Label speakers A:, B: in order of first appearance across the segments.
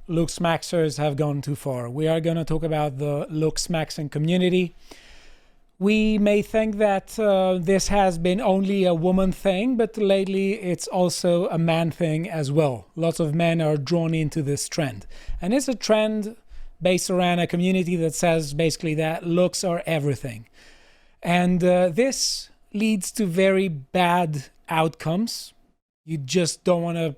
A: Looksmaxxers have gone too far. We are going to talk about the Looksmaxxing community. We may think that this has been only a woman thing, but lately it's also a man thing as well. Lots of men are drawn into this trend. And it's a trend based around a community that says basically that looks are everything. And this leads to very bad outcomes. You just don't want to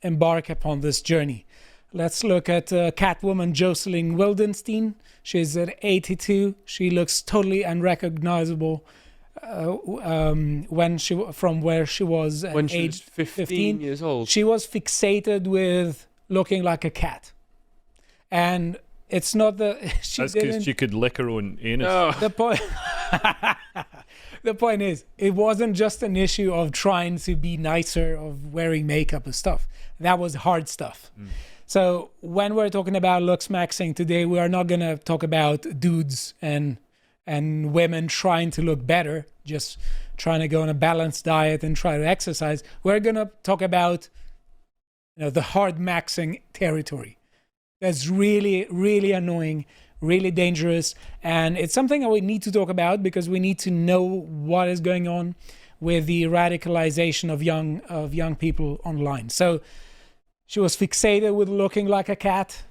A: embark upon this journey. Let's look at Catwoman Jocelyn Wildenstein. She's at 82. She looks totally unrecognizable from where she was at
B: when she
A: age
B: was 15 years old.
A: She was fixated with looking like a cat. And it's not that
C: That's because she could lick her own anus.
B: No.
A: The point is, it wasn't just an issue of trying to be nicer, of wearing makeup and stuff. That was hard stuff. So when we're talking about Looksmaxxing today, we are not going to talk about dudes and women trying to look better, just trying to go on a balanced diet and try to exercise. We're going to talk about the hard maxing territory. That's really, really annoying, really dangerous. And it's something that we need to talk about because we need to know what is going on with the radicalization of young people online. So she was fixated with looking like a cat,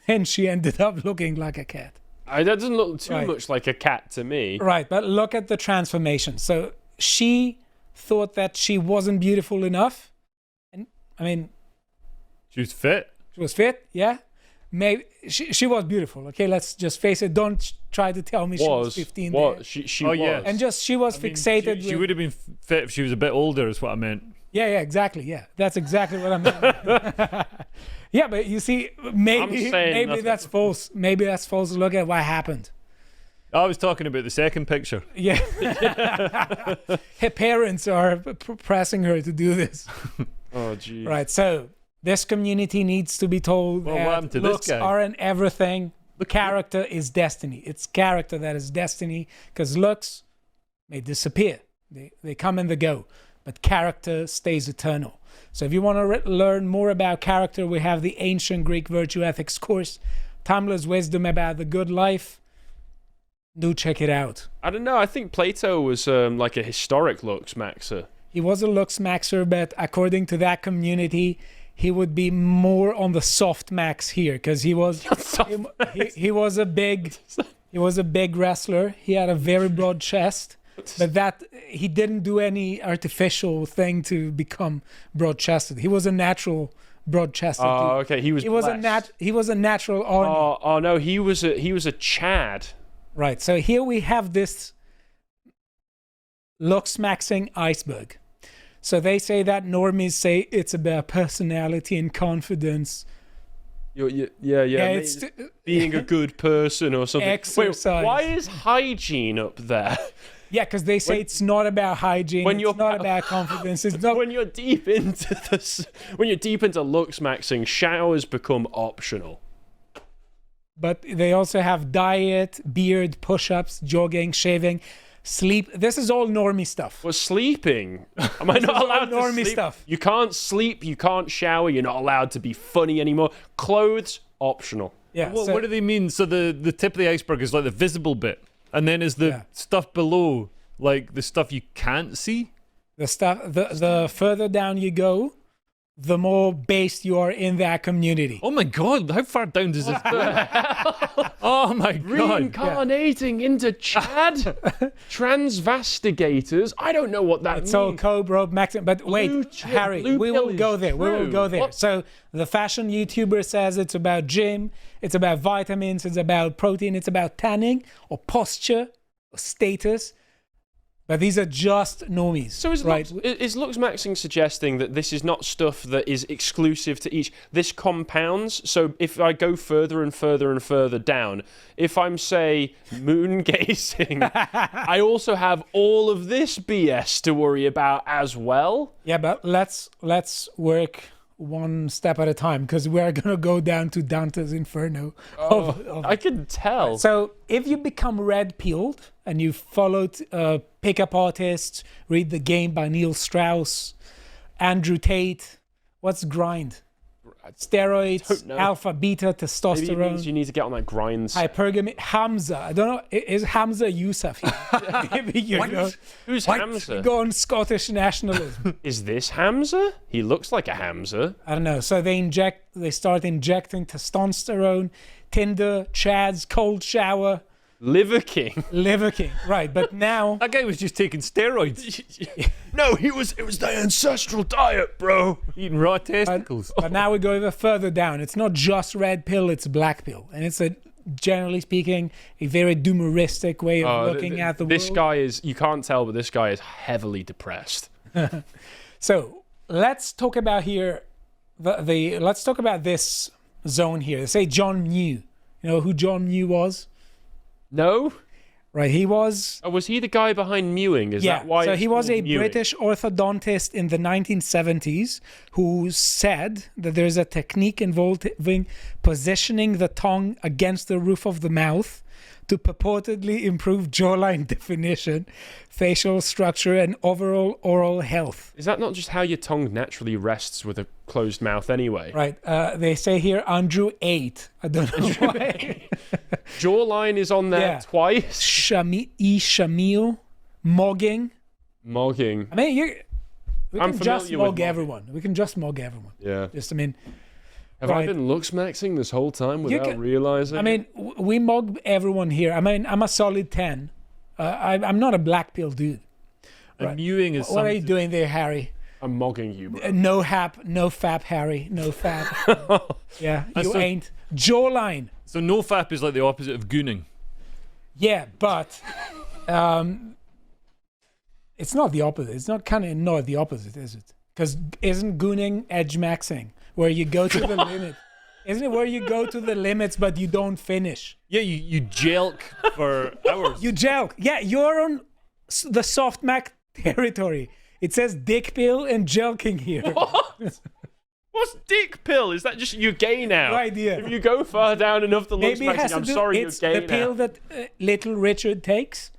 A: and she ended up looking like a cat.
B: That doesn't look too much like a cat to me.
A: Right, but look at the transformation. So she thought that she wasn't beautiful enough. And I mean,
C: She was fit.
A: She was fit, yeah. Maybe she was beautiful. Okay, let's just face it. Don't try to tell me she was 15.
B: She
A: was.
B: Yeah.
A: And just she was fixated.
C: She would have been fit if she was a bit older, is what I meant.
A: Yeah, exactly. Yeah, that's exactly what I meant. Yeah, but you see, maybe that's false. Maybe that's false. Look at what happened.
C: I was talking about the second picture.
A: Yeah. Her parents are pressing her to do this.
B: Oh, geez.
A: Right, so this community needs to be told that looks aren't everything. The character is destiny. It's character that is destiny, because looks may disappear. They come and they go, but character stays eternal. So if you want to learn more about character, we have the Ancient Greek Virtue Ethics course, Timeless Wisdom about the Good Life. Do check it out.
B: I don't know. I think Plato was like a historic Looksmaxxer.
A: He was a Looksmaxxer, but according to that community, he would be more on the soft max here, because he was he was a big wrestler. He had a very broad chest, but that he didn't do any artificial thing to become broad-chested. He was a natural broad-chested.
B: Oh, okay. He was
A: a natural Arnie.
B: Oh no, he was a Chad.
A: Right. So here we have this Looksmaxxing iceberg. So they say that normies say it's about personality and confidence.
B: Yeah, it's being a good person or something.
A: Exercise.
B: Wait, why is hygiene up there?
A: Yeah, because they say it's not about hygiene. It's not about confidence. It's not.
B: When you're deep into this, when you're deep into Looksmaxxing, showers become optional.
A: But they also have diet, beard, push-ups, jogging, shaving, sleep. This is all normie stuff.
B: Well, sleeping. Am I not allowed to
A: normie
B: sleep?
A: Stuff.
B: You can't sleep. You can't shower. You're not allowed to be funny anymore. Clothes optional.
A: Yeah.
C: What do they mean? So the tip of the iceberg is like the visible bit, and then is the stuff below like the stuff you can't see?
A: The further down you go, the more based you are in that community.
C: Oh my God, how far down does this go? Oh my God.
B: Reincarnating into Chad? Transvastigators? I don't know what that means.
A: It's all Cobra, Maxim. But wait, Harry, we will go there. We will go there. What? So the fashion YouTuber says it's about gym, it's about vitamins, it's about protein, it's about tanning or posture or status. But these are just normies.
B: So is Looksmaxxing suggesting that this is not stuff that is exclusive to each? This compounds. So if I go further and further and further down, if I'm, say, moon gazing, I also have all of this BS to worry about as well.
A: Yeah, but let's work one step at a time, because we're going to go down to Dante's Inferno.
B: I can tell.
A: So if you become red-pilled and you followed pickup artists, read The Game by Neil Strauss, Andrew Tate, what's grind? steroids,
B: know.
A: alpha, beta,
B: Maybe it
A: testosterone,
B: means you need to get on that grind.
A: hypergamy. Hamza. I don't know. Is Hamza Yousaf here? Maybe
B: Who's Hamza?
A: go on Scottish nationalism.
B: Is this Hamza? He looks like a Hamza.
A: I don't know. So they start injecting testosterone, Tinder, Chads, cold shower,
B: Liver King.
A: Liver King. Right, but now
C: That guy was just taking steroids,
B: No, it was the ancestral diet, bro.
C: eating raw testicles.
A: but now we go even further down. It's not just red pill, it's black pill. And it's generally speaking, a very doomeristic way of looking at the
B: This
A: world.
B: guy is, you can't tell, but this guy is heavily depressed.
A: So let's talk about here let's talk about this zone here. Say John Mew. You know who John Mew was?
B: No?
A: Right, he was
B: Oh, was he the guy behind mewing? Is that why
A: so
B: it's
A: he was
B: called
A: a
B: mewing?
A: British orthodontist in the 1970s who said that there's a technique involving positioning the tongue against the roof of the mouth to purportedly improve jawline definition, facial structure, and overall oral health.
B: Is that not just how your tongue naturally rests with a closed mouth anyway?
A: Right. They say here Andrew 8. I don't know why.
B: Jawline is on there
A: Yeah.
B: twice.
A: Shamil, mogging.
B: Mogging.
A: I mean, we
B: I'm
A: can just
B: familiar with
A: mog
B: mogging.
A: everyone. We can just mog everyone.
B: Yeah.
A: Just, I mean,
B: Have I
A: right.
B: been looksmaxing this whole time
A: You
B: without
A: can-
B: realizing?
A: I mean, we mog everyone here. I mean, I'm a solid 10. I'm not a black pill dude.
C: And mewing is
A: What are you
C: something.
A: doing there, Harry?
B: I'm mogging you, bro.
A: No hap, no fap, Harry. No fap. Yeah,
C: And
A: you
C: so-
A: ain't. Jawline.
C: So no fap is like the opposite of gooning.
A: Yeah, but it's not the opposite. It's not kind of not the opposite, is it? Because isn't gooning edge maxing, where you go to the limit? Isn't it where you go to the limits but you don't finish?
C: Yeah, you jelk for hours.
A: You jelk. Yeah, you're on the soft mac territory. It says dick pill and jelking here.
B: What? What's dick pill? Is that just you're gay now?
A: No idea.
B: If you go far down enough the
A: Maybe it has
B: looksmaxing,
A: to
B: I'm
A: do.
B: sorry, you're
A: It's
B: gay
A: the pill
B: now.
A: that little Richard takes.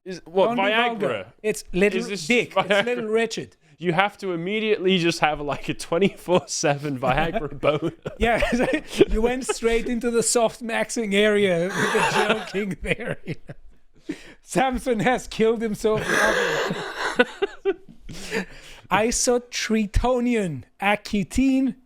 B: Is, what,
A: Don't be vulgar.
B: Viagra?
A: It's little
B: Is this
A: dick.
B: Viagra?
A: It's little Richard.
B: You have to immediately just have like a 24/7 Viagra bone.
A: Yeah, you went straight into the soft maxing area with the jelking there. Samson has killed himself. Isotretonium, Accutane,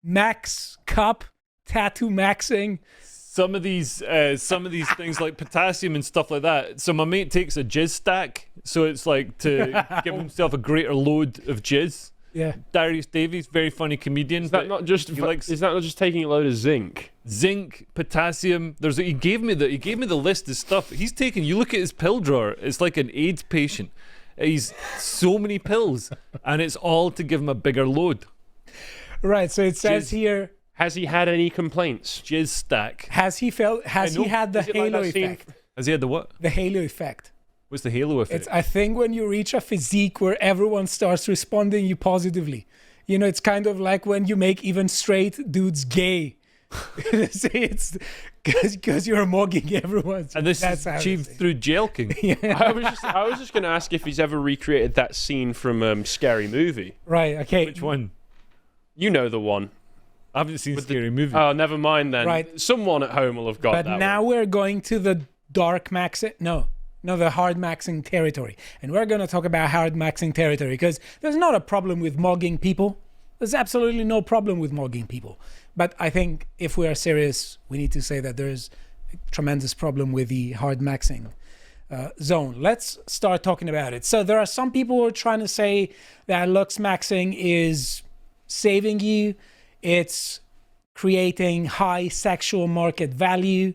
A: Max Cup, Tattoo Maxing.
C: Some of these things like potassium and stuff like that. So my mate takes a jizz stack, so it's like to give himself a greater load of jizz.
A: Yeah.
C: Darius Davies, very funny comedian.
B: Is that not just
C: he likes
B: is that not just taking a load of zinc?
C: zinc, potassium? He gave me the list of stuff he's taken. You look at his pill drawer; it's like an AIDS patient. He's so many pills, and it's all to give him a bigger load.
A: Right, so it says
C: Jizz.
A: here,
B: Has he had any complaints?
C: Jizz stack.
A: has he had the
B: Is it like
A: halo
B: that scene-
A: effect?
C: Has he had the what?
A: The halo effect.
C: What's the halo effect?
A: It's, I think, when you reach a physique where everyone starts responding you positively. You know, it's kind of like when you make even straight dudes gay. It's because you're mogging everyone.
C: And this
A: That's
C: is
A: how it
C: achieved
A: is.
C: through jelking.
B: I was just going to ask if he's ever recreated that scene from Scary Movie.
A: Right, okay.
C: Which one?
B: You know the one.
C: I haven't seen Scary Movie.
B: Oh, never mind then.
A: Right.
B: Someone at home will have got
A: But
B: that.
A: now we're going to the dark maxing. No, the hard maxing territory. And we're going to talk about hard maxing territory because there's not a problem with mogging people. There's absolutely no problem with mogging people. But I think if we are serious, we need to say that there's a tremendous problem with the hard maxing zone. Let's start talking about it. So there are some people who are trying to say that looks maxing is saving you. It's creating high sexual market value.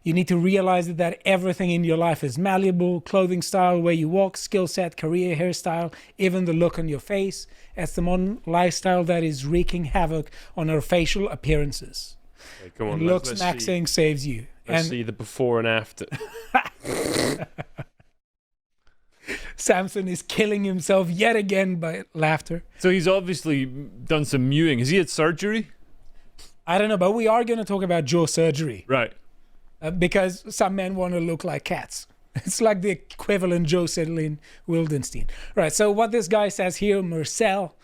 A: You need to realize that everything in your life is malleable: clothing style, way you walk, skill set, career, hairstyle, even the look on your face. It's the modern lifestyle that is wreaking havoc on our facial appearances.
B: Okay, come on,
A: And looks
B: let's
A: maxing saves you.
B: Let's
A: And
B: see the before and after.
A: Samson is killing himself yet again by laughter.
C: So he's obviously done some mewing. Has he had surgery?
A: I don't know, but we are going to talk about jaw surgery
C: Right.
A: because some men want to look like cats. It's like the equivalent Jocelyn Wildenstein. Right, so what this guy says here, Marcel,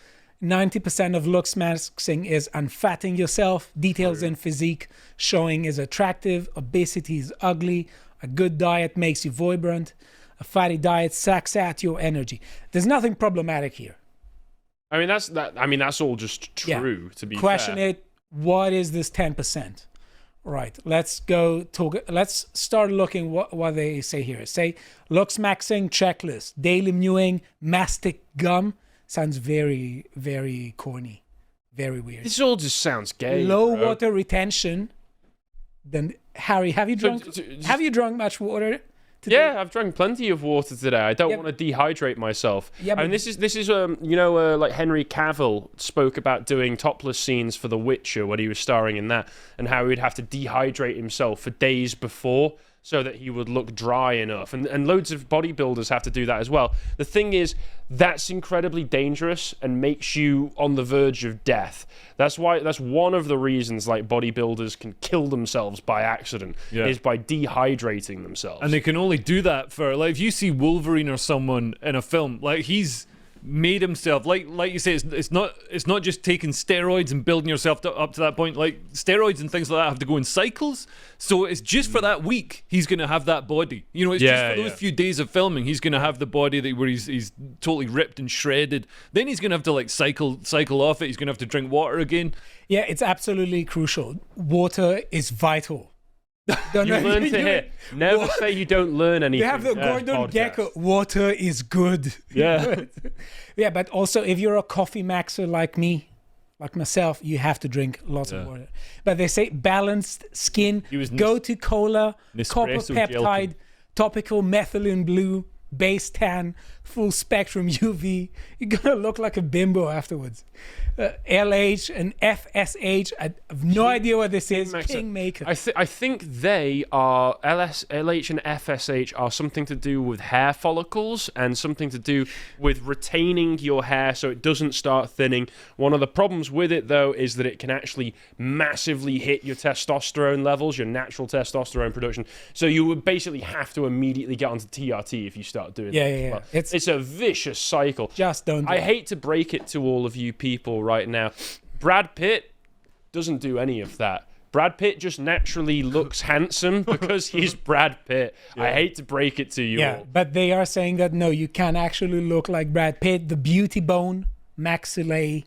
A: 90% of looksmaxxing is unfatting yourself, details in physique showing is attractive, obesity is ugly, a good diet makes you vibrant, a fatty diet sucks out your energy. There's nothing problematic here.
B: I mean, that's all just true, to be
A: Question
B: fair.
A: it, what is this 10%? Right, let's go talk. Let's start looking what they say here. Say, looksmaxxing checklist, daily mewing, mastic gum. Sounds very, very corny, very weird.
B: This all just sounds gay.
A: Low
B: bro.
A: water retention. Then, Harry, have you drunk much water today?
B: Yeah, I've drunk plenty of water today. I don't want to dehydrate myself.
A: Yeah,
B: I mean, this is like Henry Cavill spoke about doing topless scenes for The Witcher when he was starring in that, and how he would have to dehydrate himself for days before so that he would look dry enough. And loads of bodybuilders have to do that as well. The thing is, that's incredibly dangerous and makes you on the verge of death. That's one of the reasons like bodybuilders can kill themselves by accident, is by dehydrating themselves.
C: And they can only do that for, like, if you see Wolverine or someone in a film, like, he's made himself, like you say, it's not just taking steroids and building yourself up to that point. Like, steroids and things like that have to go in cycles, so it's just for that week he's going to have that body, you know. It's just for those few days of filming he's going to have the body where he's totally ripped and shredded. Then he's going to have to like cycle off it. He's going to have to drink water again.
A: Yeah, it's absolutely crucial. Water is vital.
B: You learn to hear. Never say you don't learn anything.
A: You have the Gordon Gekko. Water is good.
B: Yeah.
A: Yeah, but also if you're a coffee maxer like me, like myself, you have to drink lots of water. But they say balanced skin, go to cola, copper peptide, topical methylene blue, base tan, full spectrum UV. You're gonna look like a bimbo afterwards. LH and FSH. I have no idea what this is. Kingmaker.
B: I think they are LH and FSH are something to do with hair follicles and something to do with retaining your hair so it doesn't start thinning. One of the problems with it though is that it can actually massively hit your testosterone levels, your natural testosterone production. So you would basically have to immediately get onto TRT if you start doing that.
A: Yeah.
B: Well, it's a vicious cycle.
A: Just don't do
B: I
A: it.
B: hate to break it to all of you people right now. Brad Pitt doesn't do any of that. Brad Pitt just naturally looks handsome because he's Brad Pitt. I hate to break it to you all.
A: But they are saying that no, you can actually look like Brad Pitt. The beauty bone, maxillae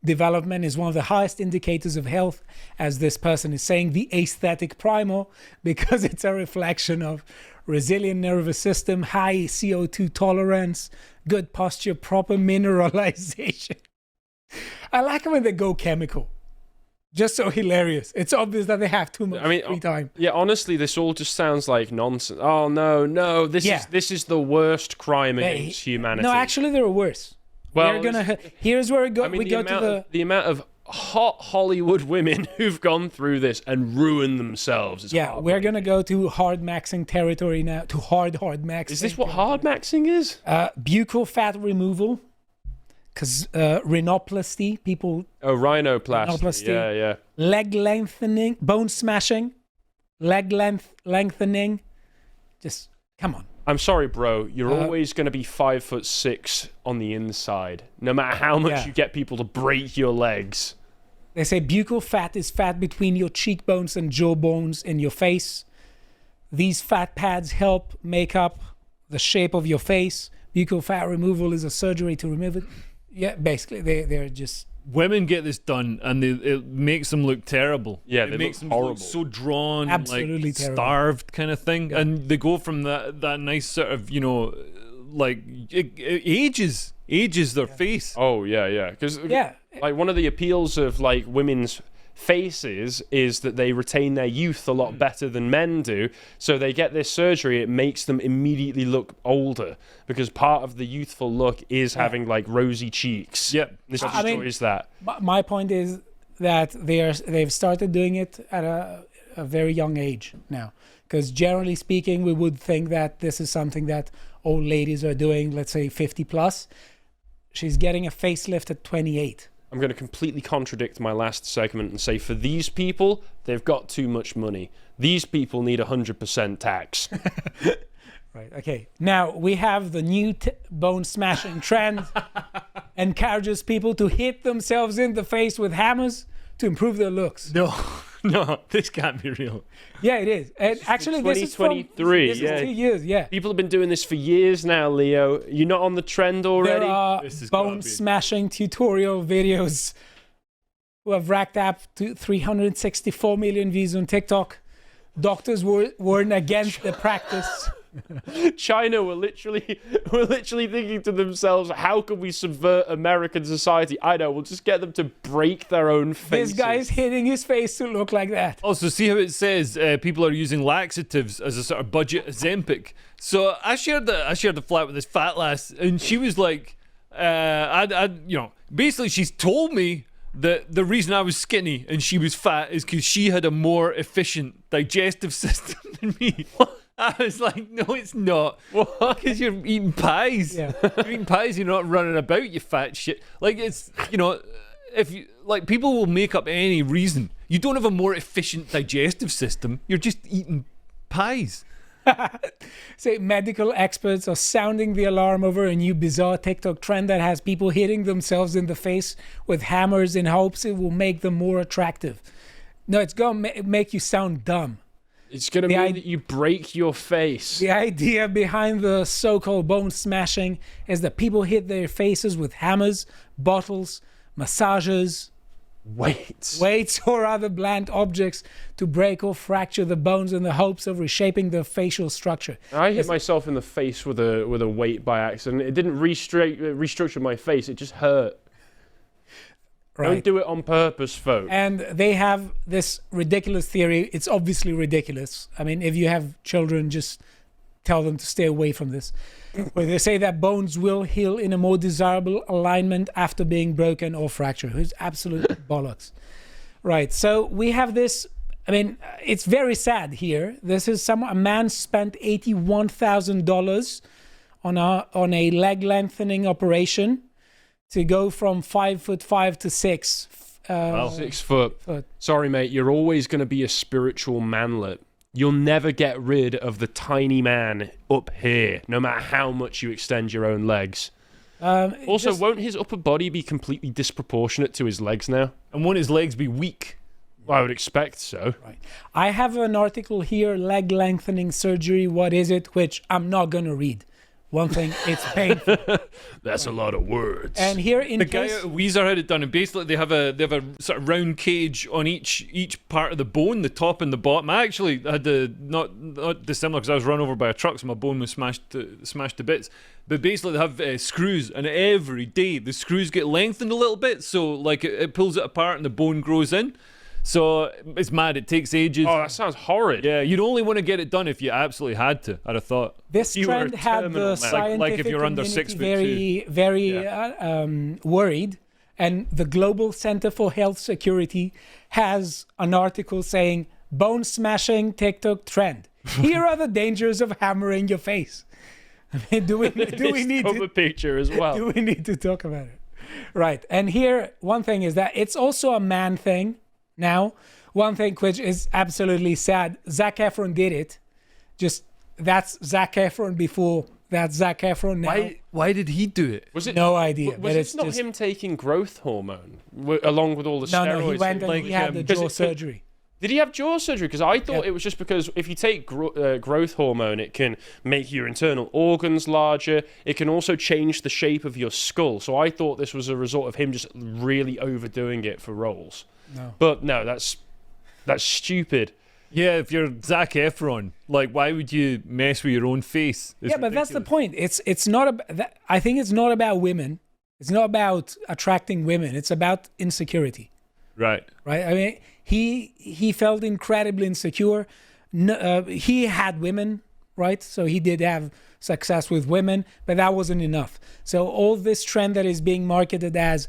A: development is one of the highest indicators of health, as this person is saying, the aesthetic primal, because it's a reflection of resilient nervous system, high CO2 tolerance, good posture, proper mineralization. I like it when they go chemical. Just so hilarious. It's obvious that they have too much free time.
B: Yeah, honestly, this all just sounds like nonsense. Oh no, this is the worst crime against humanity.
A: No, actually, there are worse.
B: Well,
A: here's where we go.
B: I mean,
A: we go to
B: the amount of hot Hollywood women who've gone through this and ruined themselves. Is
A: we're gonna go to hard maxing territory now. To hard maxing.
B: Is this what hard maxing is?
A: Buccal fat removal. Because rhinoplasty, people...
B: Oh, rhinoplasty. Yeah.
A: Leg lengthening, bone smashing, leg lengthening. Just, come on.
B: I'm sorry, bro. You're always going to be 5'6" on the inside, no matter how much you get people to break your legs.
A: They say buccal fat is fat between your cheekbones and jaw bones in your face. These fat pads help make up the shape of your face. Buccal fat removal is a surgery to remove it. Yeah, basically, they're just...
C: Women get this done, and it makes them look terrible.
B: Yeah,
C: it makes them look so drawn,
A: absolutely
C: like
A: terrible.
C: Starved kind of thing. Yeah. And they go from that nice sort of, you know, like it ages their face.
B: Oh yeah, because like one of the appeals of like women's faces is that they retain their youth a lot better than men do. So they get this surgery, it makes them immediately look older because part of the youthful look is having like rosy cheeks.
C: Yep.
B: This destroys that.
A: My point is that they've started doing it at a very young age now, because generally speaking we would think that this is something that old ladies are doing, let's say 50 plus. She's getting a facelift at 28.
B: I'm going to completely contradict my last segment and say for these people, they've got too much money. These people need 100% tax.
A: Right. Okay. Now we have the new bone smashing trend encourages people to hit themselves in the face with hammers to improve their looks.
C: No, no, this can't be real.
A: Yeah, it is. And actually, this is from
B: 2023.
A: this
B: Yeah.
A: is 2 years. Yeah.
B: People have been doing this for years now, Leo. You're not on the trend already?
A: There are
C: This has gotta
A: bone
C: be.
A: smashing tutorial videos who have racked up to 364 million views on TikTok. Doctors warn against the practice.
B: China were literally thinking to themselves, how can we subvert American society? I know, we'll just get them to break their own faces.
A: This guy's hitting his face to look like that.
C: Also, see how it says people are using laxatives as a sort of budget Ozempic. So I shared the flat with this fat lass, and she was like, basically she's told me that the reason I was skinny and she was fat is because she had a more efficient digestive system than me. I was like, no, it's not. Because you're eating pies.
A: Yeah.
C: You're eating pies, you're not running about, you fat shit. Like, it's, if you, like, people will make up any reason. You don't have a more efficient digestive system. You're just eating pies.
A: Say medical experts are sounding the alarm over a new bizarre TikTok trend that has people hitting themselves in the face with hammers in hopes it will make them more attractive. No, it's going to make you sound dumb.
B: It's going to mean that you break your face.
A: The idea behind the so-called bone smashing is that people hit their faces with hammers, bottles, massages, weights or other blunt objects to break or fracture the bones in the hopes of reshaping the facial structure.
B: I hit myself in the face with a weight by accident. It didn't restructure my face. It just hurt.
A: Right.
B: Don't do it on purpose, folks.
A: And they have this ridiculous theory. It's obviously ridiculous. I mean, if you have children, just tell them to stay away from this. Where they say that bones will heal in a more desirable alignment after being broken or fractured. It's absolute bollocks. Right. So we have this. I mean, it's very sad here. This is a man spent $81,000 on a leg lengthening operation to go from 5'5" to 6.
B: 6 foot. Sorry, mate. You're always going to be a spiritual manlet. You'll never get rid of the tiny man up here, no matter how much you extend your own legs. Also, won't his upper body be completely disproportionate to his legs now?
C: And won't his legs be weak?
B: Well, I would expect so.
A: Right. I have an article here, leg lengthening surgery, what is it? Which I'm not going to read. One thing, it's painful.
B: That's a lot of words.
A: And here in
C: The guy at Weezer had it done, and basically they have a sort of round cage on each part of the bone, the top and the bottom. I actually had the not dissimilar because I was run over by a truck, so my bone was smashed to bits. But basically they have screws, and every day the screws get lengthened a little bit, so like it pulls it apart and the bone grows in. So it's mad. It takes ages.
B: Oh, that sounds horrid.
C: Yeah, you'd only want to get it done if you absolutely had to. I'd have thought.
A: This
B: You
A: trend
B: were
A: had
B: terminal,
A: the
B: man.
A: scientific
C: Like if you're under
A: community
C: 6'2".
A: very worried, and the Global Center for Health Security has an article saying bone smashing TikTok trend. Here are the dangers of hammering your face. I mean, do we need
B: cover
A: to
B: picture as well?
A: do we need to talk about it? Right. And here, one thing is that it's also a man thing. Now, one thing which is absolutely sad, Zac Efron did it. Just, that's Zac Efron before, that's Zac Efron now.
C: Why did he do it?
B: Was it
A: No idea.
B: Was it not him taking growth hormone along with all the steroids?
A: No, he went and
C: Like,
A: he had the jaw surgery.
B: Did he have jaw surgery? Because I thought it was just because if you take growth hormone, it can make your internal organs larger. It can also change the shape of your skull. So I thought this was a result of him just really overdoing it for roles.
A: No.
B: But no, that's stupid.
C: Yeah, if you're Zac Efron, like, why would you mess with your own face? It's
A: Yeah, but that's the
C: ridiculous.
A: point. It's not I think it's not about women. It's not about attracting women. It's about insecurity.
C: Right.
A: Right? I mean, he felt incredibly insecure. No, he had women, right? So he did have success with women, but that wasn't enough. So all this trend that is being marketed as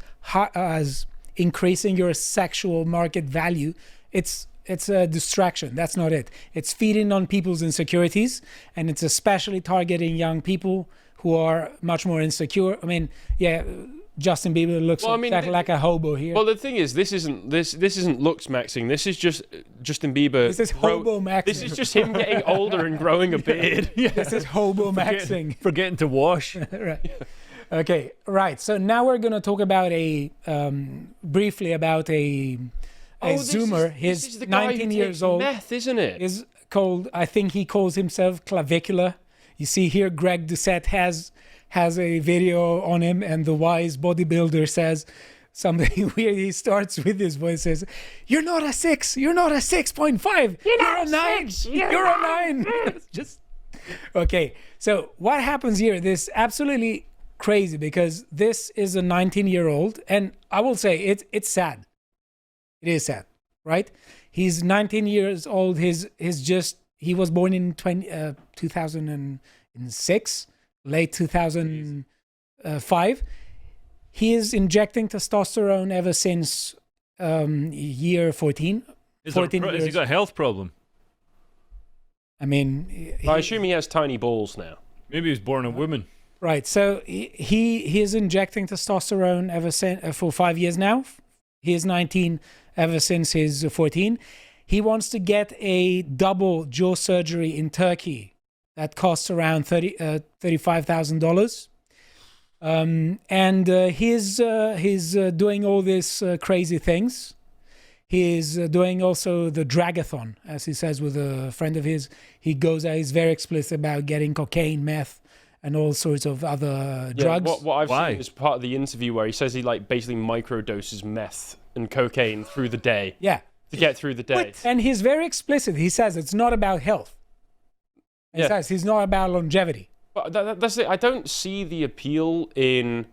A: increasing your sexual market value, it's a distraction. That's not it. It's feeding on people's insecurities, and it's especially targeting young people who are much more insecure. I mean, yeah, Justin Bieber looks exactly like a hobo here.
B: Well, the thing is, this isn't Looksmaxxing. This is just Justin Bieber.
A: This is hobo maxing.
B: This is just him getting older and growing a beard.
C: Yeah.
A: This is hobo maxing.
C: Forgetting to wash.
A: Right. Okay. Right. So now we're gonna talk about briefly about a Zoomer.
B: This is
A: He's
B: the guy
A: 19
B: who
A: years
B: takes
A: old.
B: Meth, isn't it?
A: Is called. I think he calls himself Clavicular. You see here, Greg Doucette has a video on him, and the wise bodybuilder says something weird. He starts with his voice, says, "You're not a 6. You're not a 6.5. You're a 9. You're a 9." Just okay. So what happens here? This is absolutely crazy because this is a 19-year-old, and I will say it's sad. It is sad, right? He's 19 years old. He was born in 2006. Late 2005. He is injecting testosterone ever since year 14.
C: Has
A: 14
C: he
A: years.
C: got a health problem?
A: I mean,
B: I assume he has tiny balls now.
C: Maybe he was born a woman.
A: right. So he is injecting testosterone ever since for 5 years now. He is 19 ever since he's 14. He wants to get a double jaw surgery in Turkey. That costs around $35,000, and he's doing all these crazy things. He's doing also the dragathon, as he says with a friend of his. He goes, he's very explicit about getting cocaine, meth, and all sorts of other drugs.
B: What I've
C: Why?
B: seen is part of the interview where he says he basically microdoses meth and cocaine through the day.
A: Yeah,
B: to get through the day.
A: And he's very explicit. He says it's not about health. He says he's not about longevity.
B: But that's it. I don't see the appeal in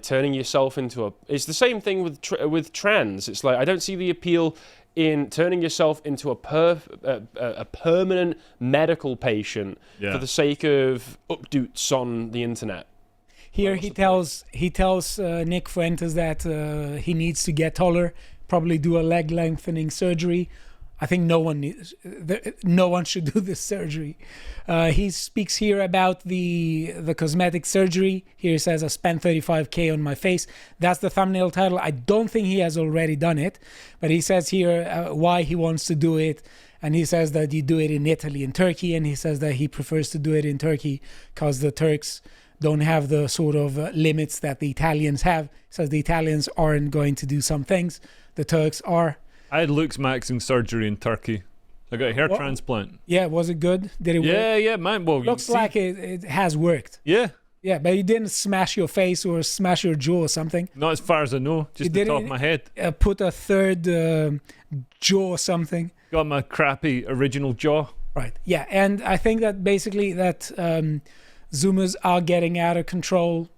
B: turning yourself into a. It's the same thing with trans. It's like I don't see the appeal in turning yourself into a permanent medical patient for the sake of updates on the internet.
A: Here he tells Nick Fuentes that he needs to get taller, probably do a leg lengthening surgery. I think no one should do this surgery. He speaks here about the cosmetic surgery. Here he says, "I spent $35K on my face." That's the thumbnail title. I don't think he has already done it, but he says here why he wants to do it, and he says that you do it in Italy and Turkey, and he says that he prefers to do it in Turkey because the Turks don't have the sort of limits that the Italians have. He says the Italians aren't going to do some things, the Turks are.
C: I had Looksmaxxing surgery in Turkey. I got a hair transplant.
A: Yeah, was it good? Did it work?
C: Yeah, man. Well,
A: Looks like it has worked.
C: Yeah.
A: Yeah, but you didn't smash your face or smash your jaw or something.
C: Not as far as I know, just the top of my head.
A: Put a third jaw or something.
C: Got my crappy original jaw.
A: Right. Yeah, and I think that basically that Zoomers are getting out of control.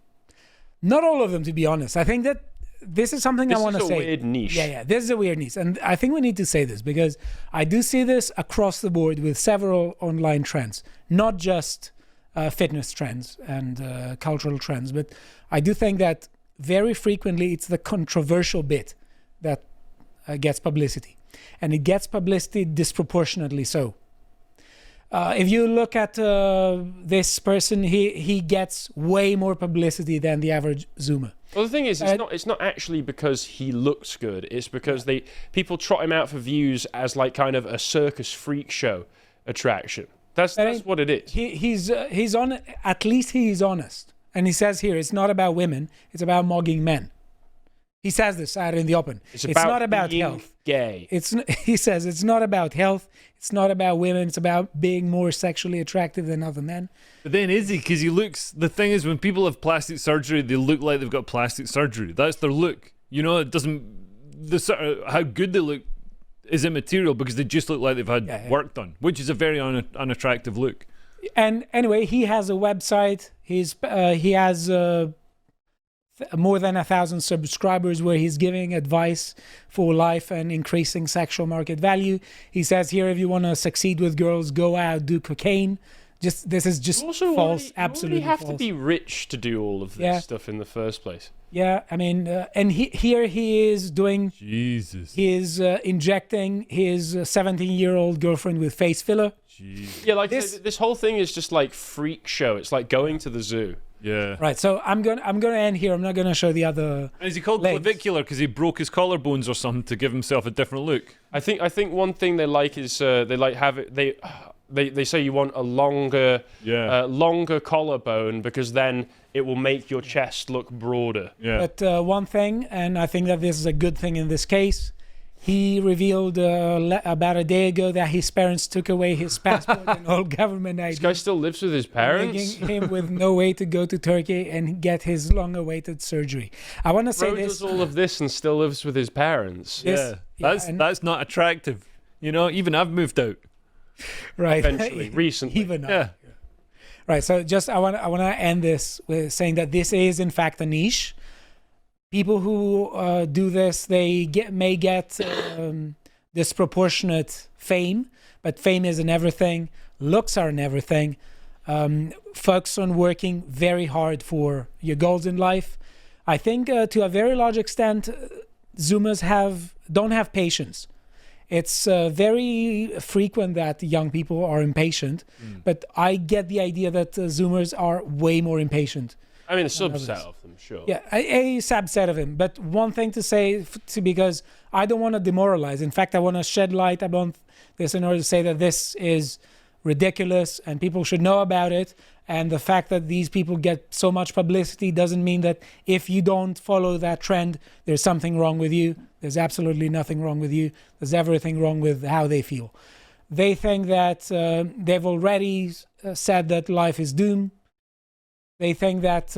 A: Not all of them, to be honest. I think that this is something I want to say.
B: This is a weird niche.
A: Yeah, this is a weird niche. And I think we need to say this because I do see this across the board with several online trends, not just fitness trends and cultural trends, but I do think that very frequently it's the controversial bit that gets publicity. And it gets publicity disproportionately so. If you look at this person, he gets way more publicity than the average Zoomer.
B: Well, the thing is, it's not actually because he looks good. It's because people trot him out for views as like kind of a circus freak show attraction. That's what it is.
A: He's on. At least he's honest, and he says here it's not about women. It's about mugging men. He says this out in the open.
B: It's not about being
A: health.
B: Gay.
A: He says it's not about health. It's not about women. It's about being more sexually attractive than other men.
C: But then is he? Because he looks. The thing is, when people have plastic surgery, they look like they've got plastic surgery. That's their look. You know, it doesn't. How good they look is immaterial because they just look like they've had work done, which is a very unattractive look.
A: And anyway, he has a website. He has more than 1,000 subscribers where he's giving advice for life and increasing sexual market value. He says here, if you want to succeed with girls, go out, do cocaine. This is just
B: also
A: false, absolutely false.
B: You have to be rich to do all of this stuff in the first place.
A: Yeah, I mean, and here he is doing...
C: Jesus.
A: He is injecting his 17-year-old girlfriend with face filler.
C: Jesus.
B: Yeah, like this whole thing is just like freak show. It's like going to the zoo.
C: Yeah.
A: Right. So I'm gonna end here. I'm not gonna show the other.
C: And is he called
A: legs.
C: clavicular because he broke his collarbones or something to give himself a different look?
B: I think one thing they like is they like have it. They say you want a longer collarbone because then it will make your chest look broader.
C: Yeah.
A: But one thing, and I think that this is a good thing in this case, he revealed about a day ago that his parents took away his passport and all government ID.
B: This guy still lives with his parents.
A: Making him with no way to go to Turkey and get his long-awaited surgery. I want to say
B: Bro
A: this.
B: does all of this and still lives with his parents.
A: This-
C: That's not attractive. You know, even I've moved out.
A: Right.
B: Eventually, recently.
A: Even now.
C: Yeah.
A: Right. So just I want to end this with saying that this is in fact a niche. People who do this, they may get disproportionate fame, but fame isn't everything. Looks aren't everything. Focus on working very hard for your goals in life. I think to a very large extent, Zoomers don't have patience. It's very frequent that young people are impatient, but I get the idea that Zoomers are way more impatient.
B: I mean, a subset of them, sure.
A: Yeah, a subset of him. But one thing to say, because I don't want to demoralize. In fact, I want to shed light upon this in order to say that this is ridiculous and people should know about it. And the fact that these people get so much publicity doesn't mean that if you don't follow that trend, there's something wrong with you. There's absolutely nothing wrong with you. There's everything wrong with how they feel. They think that they've already said that life is doomed. They think that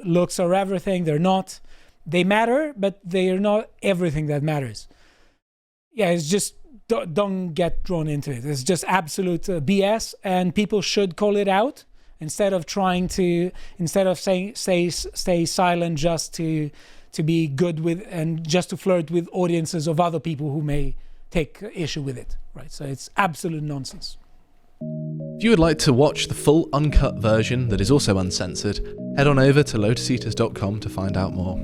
A: looks are everything. They're not. They matter, but they are not everything that matters. Yeah, it's just don't get drawn into it. It's just absolute BS, and people should call it out instead of saying stay silent just to be good with and just to flirt with audiences of other people who may take issue with it. Right. So it's absolute nonsense.
D: If you would like to watch the full uncut version that is also uncensored, head on over to lotuseaters.com to find out more.